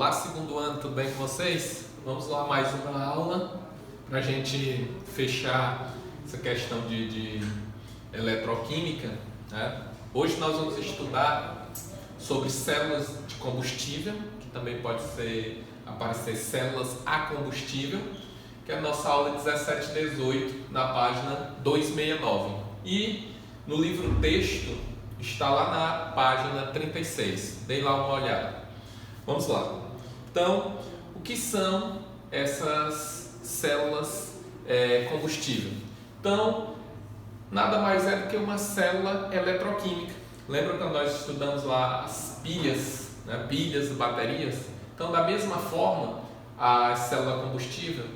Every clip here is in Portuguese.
Olá, segundo ano, tudo bem com vocês? Vamos lá, mais uma aula para a gente fechar essa questão de eletroquímica, né? Hoje nós vamos estudar sobre células de combustível, que também pode aparecer células a combustível, que é a nossa aula 17 e 18, na página 269. E no livro texto está lá na página 36. Deem lá uma olhada. Vamos lá. Então, o que são essas células combustível? Então, nada mais é do que uma célula eletroquímica. Lembra quando nós estudamos lá as pilhas, né? Pilhas e baterias? Então, da mesma forma, a célula combustível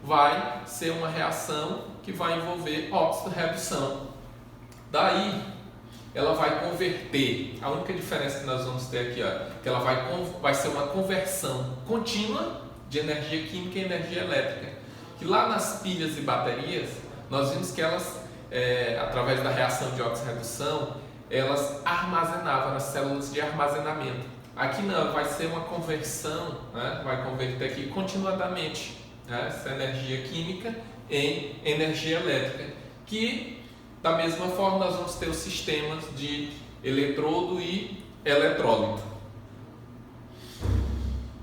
vai ser uma reação que vai envolver óxido-redução. Daí, ela vai converter, a única diferença que nós vamos ter aqui, que ela vai ser uma conversão contínua de energia química e energia elétrica. Que lá nas pilhas e baterias, nós vimos que elas, através da reação de óxido-redução, elas armazenavam nas células de armazenamento. Aqui não, vai ser uma conversão, né? Vai converter aqui continuadamente, né? Essa energia química em energia elétrica, que da mesma forma nós vamos ter os sistemas de eletrodo e eletrólito.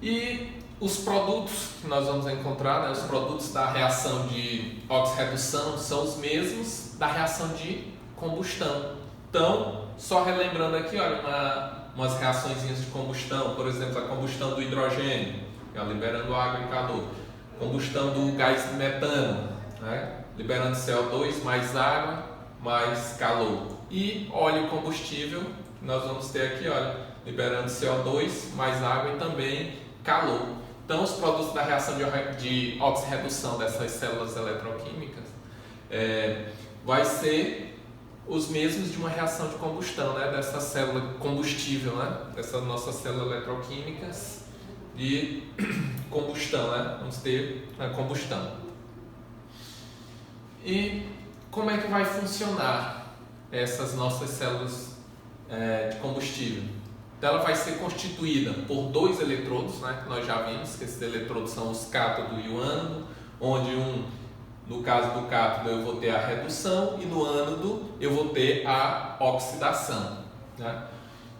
E os produtos que nós vamos encontrar, né, os produtos da reação de óxido-redução são os mesmos da reação de combustão. Então, só relembrando aqui, olha, umas reações de combustão, por exemplo, a combustão do hidrogênio, liberando água e calor, combustão do gás metano, né, liberando CO2 mais água mais calor, e óleo combustível, nós vamos ter aqui, olha, liberando CO2 mais água e também calor. Então, os produtos da reação de óxido-redução dessas células eletroquímicas vai ser os mesmos de uma reação de combustão, né? Dessa célula combustível, né? Dessas nossas células eletroquímicas de combustão, né? Vamos ter a combustão. E como é que vai funcionar essas nossas células de combustível? Então, ela vai ser constituída por dois eletrodos, né, que nós já vimos, que esses eletrodos são os cátodo e o ânodo, onde no caso do cátodo eu vou ter a redução e no ânodo eu vou ter a oxidação, né?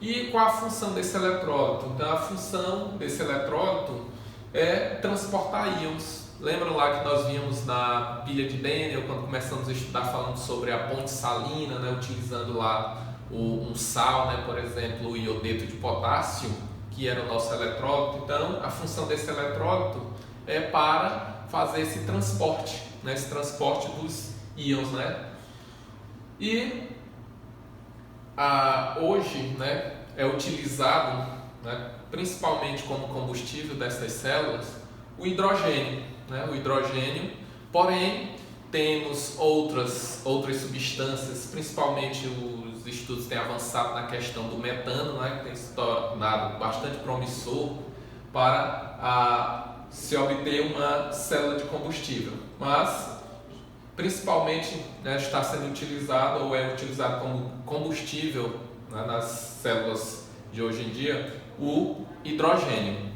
E qual a função desse eletrólito? Então, a função desse eletrólito é transportar íons. Lembram lá que nós vimos na pilha de Daniel, quando começamos a estudar falando sobre a ponte salina, né, utilizando lá um sal, né, por exemplo, o iodeto de potássio, que era o nosso eletrólito. Então, a função desse eletrólito é para fazer esse transporte, né, esse transporte dos íons, né? E hoje, né, é utilizado, né, principalmente como combustível dessas células, o hidrogênio, né? O hidrogênio, porém temos outras substâncias, principalmente os estudos têm avançado na questão do metano, né? Que tem se tornado bastante promissor para se obter uma célula de combustível, mas principalmente, né, está sendo utilizado ou é utilizado como combustível, né, nas células de hoje em dia o hidrogênio.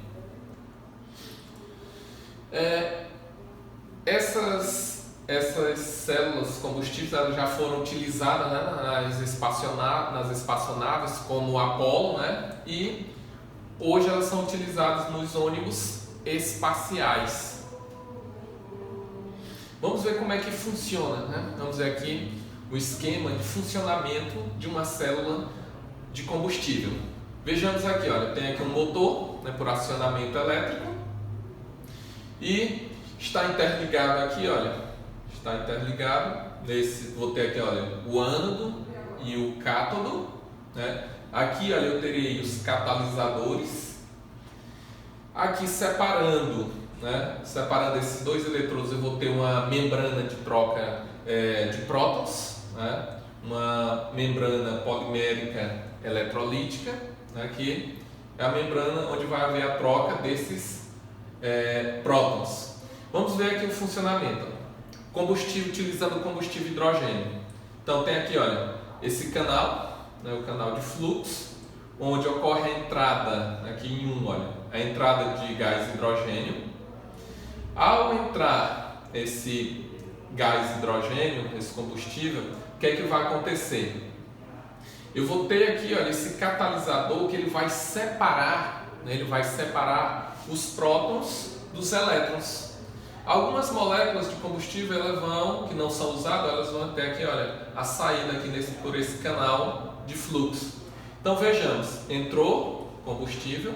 Essas células combustíveis elas já foram utilizadas, né, nas espaçonaves como o Apollo, né, e hoje elas são utilizadas nos ônibus espaciais. Vamos ver como é que funciona, né? Vamos ver aqui o esquema de funcionamento de uma célula de combustível. Vejamos aqui, olha, tem aqui um motor, né, por acionamento elétrico e está interligado aqui, olha, está interligado vou ter aqui, olha, o ânodo e o cátodo, né? Aqui, olha, eu terei os catalisadores. Aqui separando, né? Separando esses dois eletrodos, eu vou ter uma membrana de troca de prótons, né? Uma membrana polimérica eletrolítica, né? Aqui é a membrana onde vai haver a troca desses prótons. Vamos ver aqui o funcionamento. Combustível, utilizando combustível hidrogênio. Então tem aqui, olha, esse canal, né, o canal de fluxo, onde ocorre a entrada, aqui em 1, olha, a entrada de gás hidrogênio. Ao entrar esse gás hidrogênio, esse combustível, o que é que vai acontecer? Eu vou ter aqui, olha, esse catalisador que ele vai separar, né, os prótons dos elétrons. Algumas moléculas de combustível que não são usadas, elas vão ter aqui, olha, a saída aqui por esse canal de fluxo. Então vejamos, entrou combustível,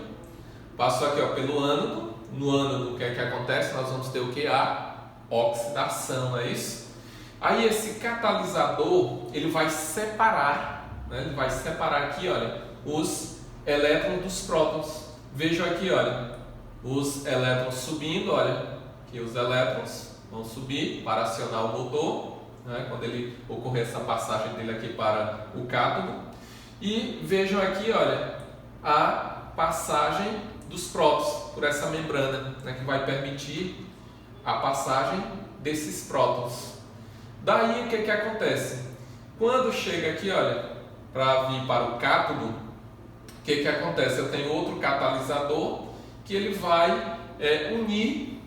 passou aqui, ó, pelo ânodo. No ânodo, o que é que acontece? Nós vamos ter o que? A oxidação, não é isso? Aí esse catalisador, ele vai separar, né? Ele vai separar aqui, olha, os elétrons dos prótons. Vejam aqui, olha, os elétrons subindo, olha, que os elétrons vão subir para acionar o motor, né? Quando ele ocorrer essa passagem dele aqui para o cátodo. E vejam aqui, olha, a passagem dos prótons por essa membrana, né, que vai permitir a passagem desses prótons. Daí o que acontece? Quando chega aqui, olha, para vir para o cátodo, o que acontece? Eu tenho outro catalisador que ele vai unir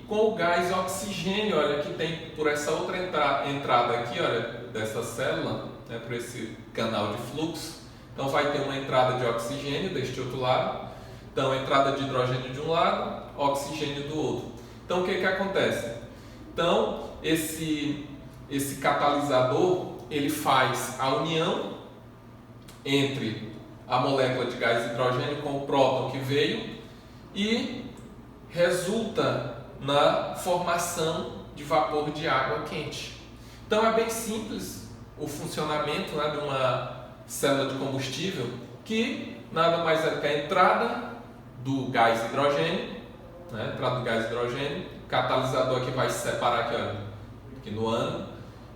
com o gás oxigênio, olha, que tem por essa outra entrada aqui, olha, dessa célula, né, por esse canal de fluxo. Então vai ter uma entrada de oxigênio deste outro lado, então entrada de hidrogênio de um lado, oxigênio do outro. Então o que acontece? Então esse catalisador, ele faz a união entre a molécula de gás hidrogênio com o próton que veio e resulta na formação de vapor de água quente. Então é bem simples o funcionamento, né, de uma célula de combustível, que nada mais é que a entrada do gás hidrogênio, né, o catalisador aqui vai separar aqui, olha, aqui no ânodo,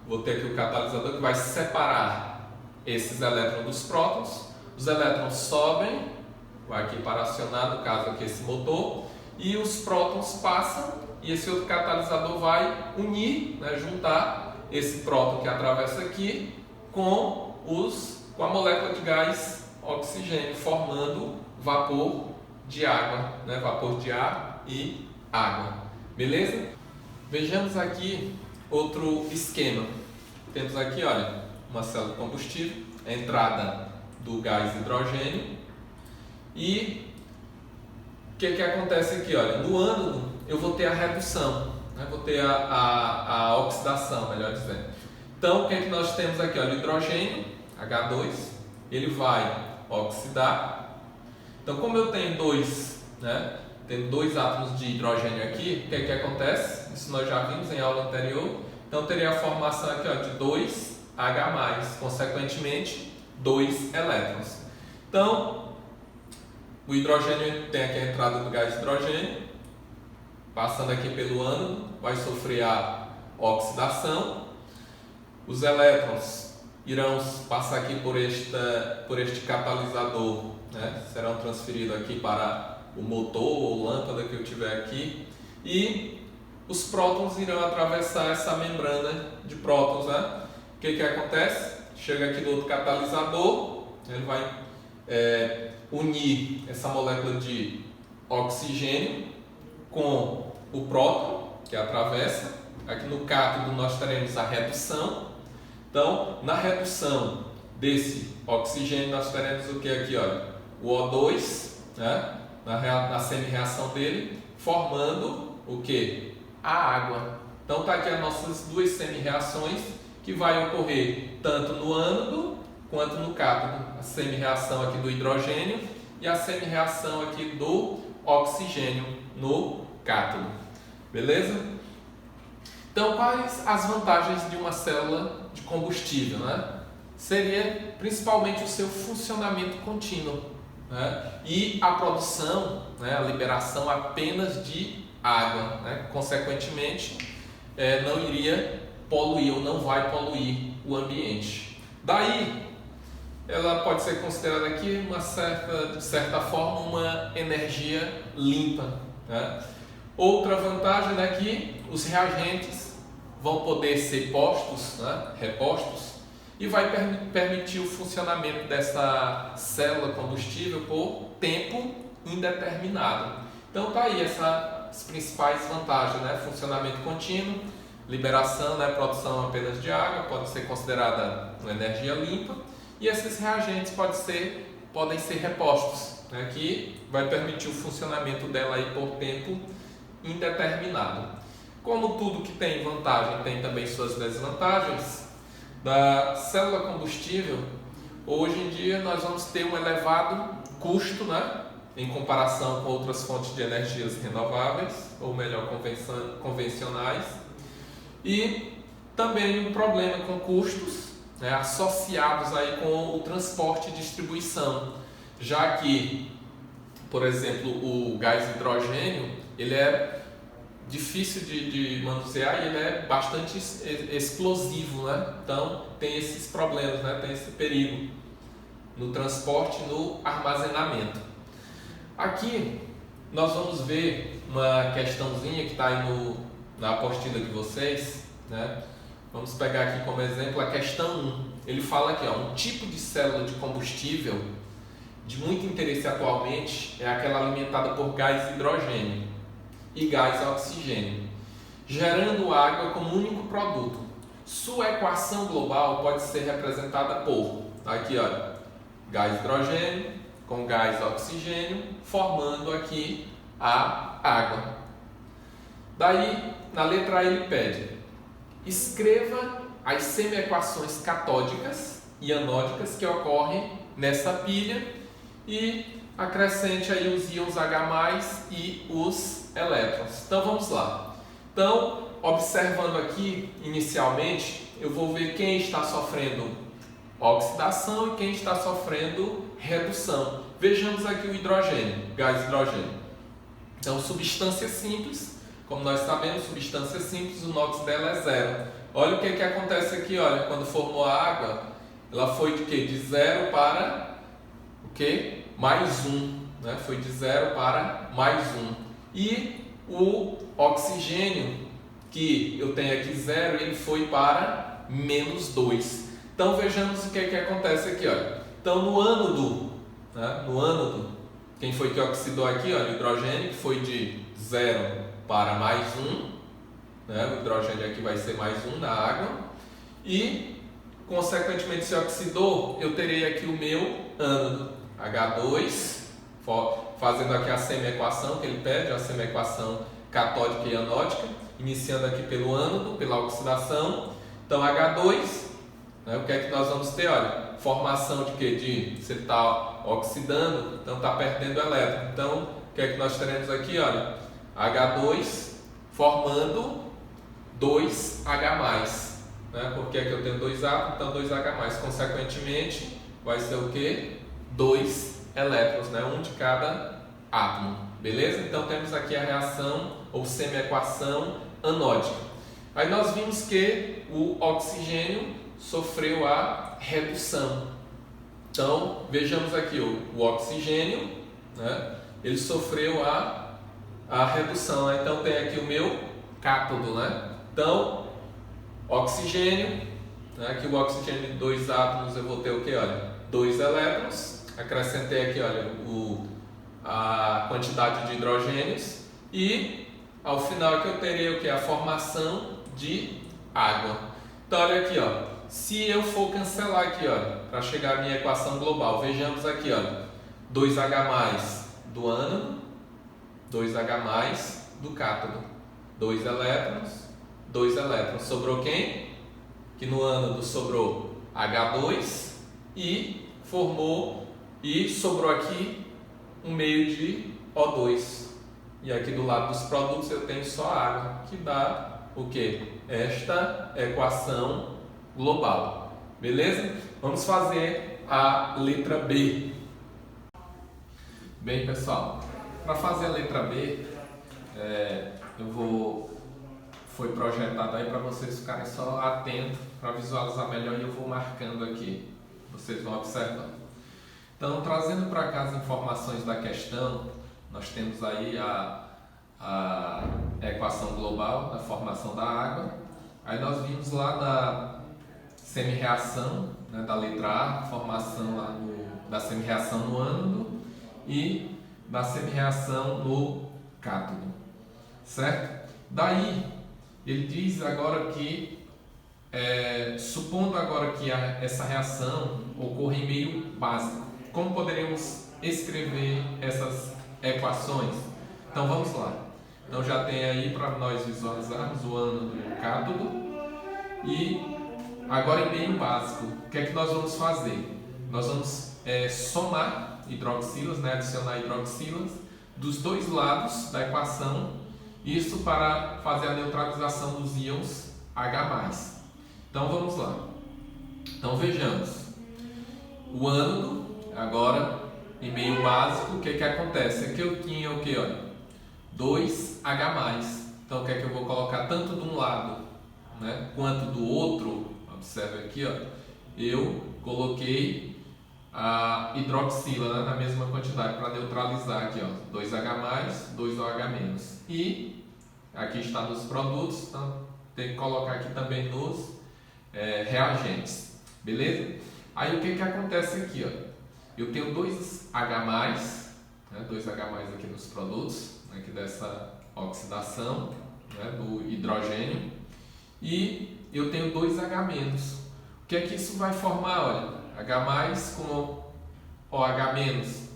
vou ter aqui o catalisador que vai separar esses elétrons dos prótons, os elétrons sobem, vai aqui para acionar, no caso aqui esse motor, e os prótons passam e esse outro catalisador vai unir, né, juntar esse próton que atravessa aqui com a molécula de gás oxigênio, formando vapor de água, né? Vapor de ar e água. Beleza? Vejamos aqui outro esquema. Temos aqui, olha, uma célula de combustível, a entrada do gás hidrogênio, e o que acontece aqui? Olha, no ânodo eu vou ter a redução, né? Vou ter a oxidação, melhor dizendo. Então, o que nós temos aqui? Olha, o hidrogênio, H2, ele vai oxidar. Então, como eu tenho dois átomos de hidrogênio aqui, o que acontece? Isso nós já vimos em aula anterior. Então, teria a formação aqui, ó, de 2H+, consequentemente, 2 elétrons. Então, o hidrogênio tem aqui a entrada do gás hidrogênio, passando aqui pelo ânodo, vai sofrer a oxidação. Os elétrons irão passar aqui por este catalisador, né? Serão transferidos aqui para o motor ou lâmpada que eu tiver aqui, e os prótons irão atravessar essa membrana de prótons, né? O que acontece? Chega aqui do outro catalisador, ele vai unir essa molécula de oxigênio com o próton que atravessa. Aqui no cátodo nós teremos a redução. Então, na redução desse oxigênio, nós teremos o que aqui? Olha, o O2, né, na semi-reação dele, formando o que? A água. Então, está aqui as nossas duas semi-reações que vai ocorrer tanto no ânodo quanto no cátodo. A semi-reação aqui do hidrogênio e a semi-reação aqui do oxigênio no cátodo. Beleza? Então, quais as vantagens de uma célula de combustível, né? Seria principalmente o seu funcionamento contínuo, né? E a produção, né, a liberação apenas de água, né? Consequentemente, não iria poluir ou não vai poluir o ambiente. Daí, ela pode ser considerada aqui de certa forma uma energia limpa, né? Outra vantagem é que os reagentes vão poder ser postos, né, repostos, e vai permitir o funcionamento dessa célula combustível por tempo indeterminado. Então tá aí as principais vantagens, né? Funcionamento contínuo, liberação, né? Produção apenas de água, pode ser considerada uma energia limpa, e esses reagentes podem ser repostos, né? Que vai permitir o funcionamento dela aí por tempo indeterminado. Como tudo que tem vantagem tem também suas desvantagens, da célula combustível, hoje em dia nós vamos ter um elevado custo, né? Em comparação com outras fontes de energias renováveis, ou melhor, convencionais, e também um problema com custos, né, associados aí com o transporte e distribuição, já que, por exemplo, o gás hidrogênio, ele é difícil de manusear e ele é bastante explosivo, né? Então tem esses problemas, né? Tem esse perigo no transporte e no armazenamento. Aqui nós vamos ver uma questãozinha que está aí na apostila de vocês, né? Vamos pegar aqui como exemplo a questão 1. Ele fala aqui, ó, um tipo de célula de combustível de muito interesse atualmente é aquela alimentada por gás hidrogênio e gás oxigênio, gerando água como único produto. Sua equação global pode ser representada por, aqui ó, gás hidrogênio com gás oxigênio, formando aqui a água. Daí, na letra A ele pede, escreva as semiequações catódicas e anódicas que ocorrem nessa pilha e acrescente aí os íons H+, e os elétrons. Então vamos lá. Então, observando aqui inicialmente, eu vou ver quem está sofrendo oxidação e quem está sofrendo redução. Vejamos aqui o hidrogênio, gás hidrogênio. Então, substância simples, como nós sabemos, substância simples, o NOx dela é zero. Olha o que acontece aqui, olha, quando formou a água, ela foi de quê? De 0 para o quê? Mais 1, né? Foi de 0 para mais 1. E o oxigênio, que eu tenho aqui 0, ele foi para menos 2. Então vejamos o que acontece aqui, olha. Então no ânodo, né? No ânodo, quem foi que oxidou aqui? Olha, o hidrogênio, que foi de 0 para mais 1, né? O hidrogênio aqui vai ser mais 1 na água, e consequentemente se oxidou, eu terei aqui o meu ânodo, H2, fazendo aqui a semiequação que ele pede, a semiequação catódica e anódica, iniciando aqui pelo ânodo, pela oxidação. Então H2, né, o que é que nós vamos ter? Olha, formação de quê? Se ele está oxidando, então está perdendo elétron. Então, o que é que nós teremos aqui? Olha, H2 formando 2H+, né? Por que é que eu tenho 2 átomos? Então 2H+, consequentemente vai ser o que? 2 elétrons, né? Um de cada átomo, beleza? Então temos aqui a reação ou semiequação anódica. Aí nós vimos que o oxigênio sofreu a redução. Então vejamos aqui o oxigênio, né? Ele sofreu a redução, né? Então tem aqui o meu cátodo, né? Então oxigênio, né? Aqui o oxigênio de 2 átomos eu vou ter o que? Olha, 2 elétrons. Acrescentei aqui, olha, a quantidade de hidrogênios, e ao final aqui eu terei o que? A formação de água. Então olha aqui, ó, se eu for cancelar aqui, olha, para chegar à minha equação global, vejamos aqui, olha, 2H+ do ânodo, 2H+ do cátodo, 2 elétrons, sobrou quem? Que no ânodo sobrou H2 e sobrou aqui um meio de O2. E aqui do lado dos produtos eu tenho só água, que dá o que? Esta equação global. Beleza? Vamos fazer a letra B. Bem, pessoal, para fazer a letra B, foi projetado aí para vocês ficarem só atentos para visualizar melhor, e eu vou marcando aqui, vocês vão observando. Então, trazendo para cá as informações da questão, nós temos aí a equação global da formação da água. Aí nós vimos lá na semi-reação, né, da letra A, formação lá da semi-reação no ânodo e da semi-reação no cátodo, certo? Daí, ele diz agora que, supondo agora que essa reação ocorra em meio básico, como poderíamos escrever essas equações? Então vamos lá. Então já tem aí para nós visualizarmos o ânodo e o cátodo. E agora em meio básico, o que é que nós vamos fazer? Nós vamos somar hidroxilas, né, adicionar hidroxilas dos dois lados da equação, isso para fazer a neutralização dos íons H+. Então vamos lá. Então vejamos. O ânodo, agora em meio básico, o que é que acontece? Aqui eu tinha o que? Olha, 2H+. Então o que é que eu vou colocar tanto de um lado, né, quanto do outro? Observe aqui, ó, eu coloquei a hidroxila, né, na mesma quantidade para neutralizar aqui, ó, 2H+, 2OH-. E aqui está nos produtos, então tem que colocar aqui também nos reagentes, beleza? Aí o que acontece aqui, ó? Eu tenho 2H+, né, 2H+ aqui nos produtos, aqui dessa oxidação, né, do hidrogênio, e eu tenho 2H-. O que é que isso vai formar? Olha, H+ com OH-.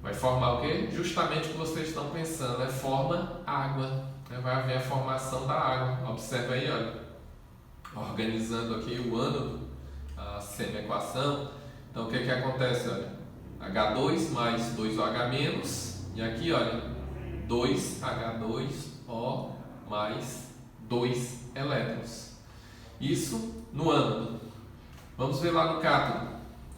Vai formar o quê? Justamente o que vocês estão pensando, forma água, né? Vai haver a formação da água. Observe aí, olha, organizando aqui o ânodo, a semi-equação. Então o que é que acontece? Olha, H2 mais 2OH-, e aqui, olha, 2H2O mais 2 elétrons. Isso no ânodo. Vamos ver lá no cátodo.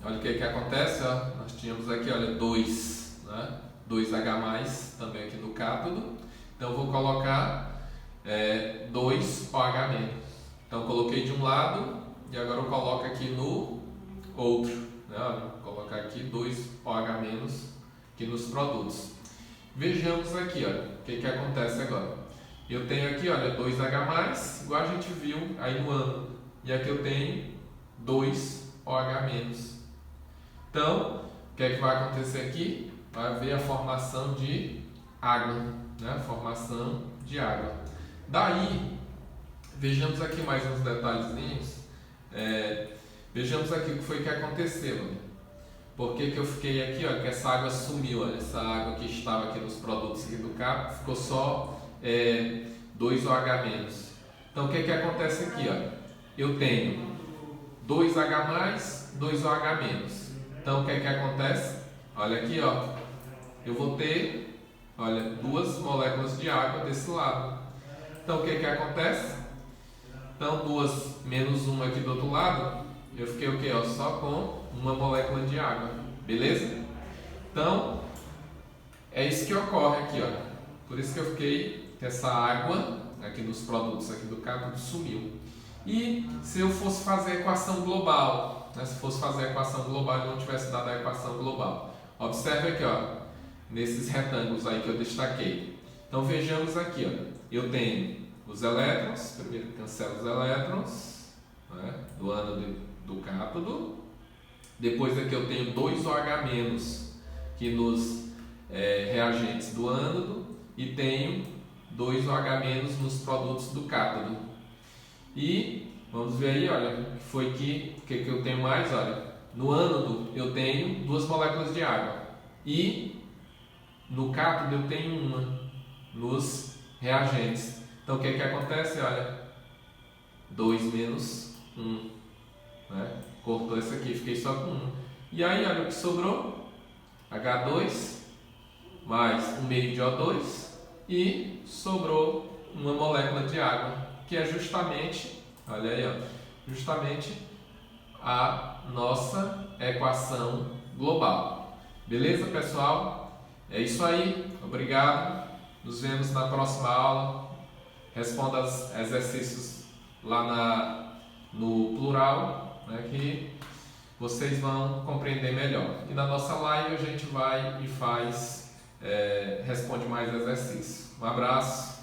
Olha o que acontece, ó. Nós tínhamos aqui, olha, 2, né? 2H+, também aqui no cátodo. Então eu vou colocar 2OH-. Então coloquei de um lado e agora eu coloco aqui no outro, né? Olha, vou colocar aqui 2OH- aqui nos produtos. Vejamos aqui, olha, o que acontece agora. Eu tenho aqui, olha, 2H+, igual a gente viu aí no ânodo. E aqui eu tenho 2OH-. Então, o que vai acontecer aqui? Vai haver a formação de água, né? Formação de água. Daí, vejamos aqui mais uns detalhezinhos. Vejamos aqui o que foi que aconteceu. Olha. Por que eu fiquei aqui, olha, que essa água sumiu, olha, essa água que estava aqui nos produtos aqui do cátodo, ficou só 2OH-. Então, o que acontece aqui? Olha? Eu tenho 2H+, 2OH-. Então, o que acontece? Olha aqui, ó, eu vou ter, olha, 2 moléculas de água desse lado. Então, o que acontece? Então, 2 menos 1 aqui do outro lado, eu fiquei o quê? Ó, só com uma molécula de água, beleza? Então, é isso que ocorre aqui, ó. Por isso que eu fiquei que essa água aqui nos produtos aqui do cátodo sumiu. E se eu fosse fazer a equação global, né? Se fosse fazer a equação global e não tivesse dado a equação global, observe aqui, ó, nesses retângulos aí que eu destaquei. Então vejamos aqui, ó, eu tenho os elétrons, primeiro cancelo os elétrons, né, do ânodo do cátodo. Depois aqui eu tenho 2OH- que nos reagentes do ânodo, e tenho 2OH- nos produtos do cátodo. E vamos ver aí, olha, o que eu tenho mais, olha, no ânodo eu tenho 2 moléculas de água e no cátodo eu tenho uma nos reagentes. Então o que acontece? Olha, 2 menos 1, né? Cortou esse aqui, fiquei só com 1. E aí, olha o que sobrou, H2 mais 1 meio de O2 e sobrou uma molécula de água, que é justamente, olha aí, ó, justamente a nossa equação global. Beleza, pessoal? É isso aí. Obrigado. Nos vemos na próxima aula. Responda os exercícios lá no plural, né, que vocês vão compreender melhor. E na nossa live a gente vai e responde mais exercícios. Um abraço.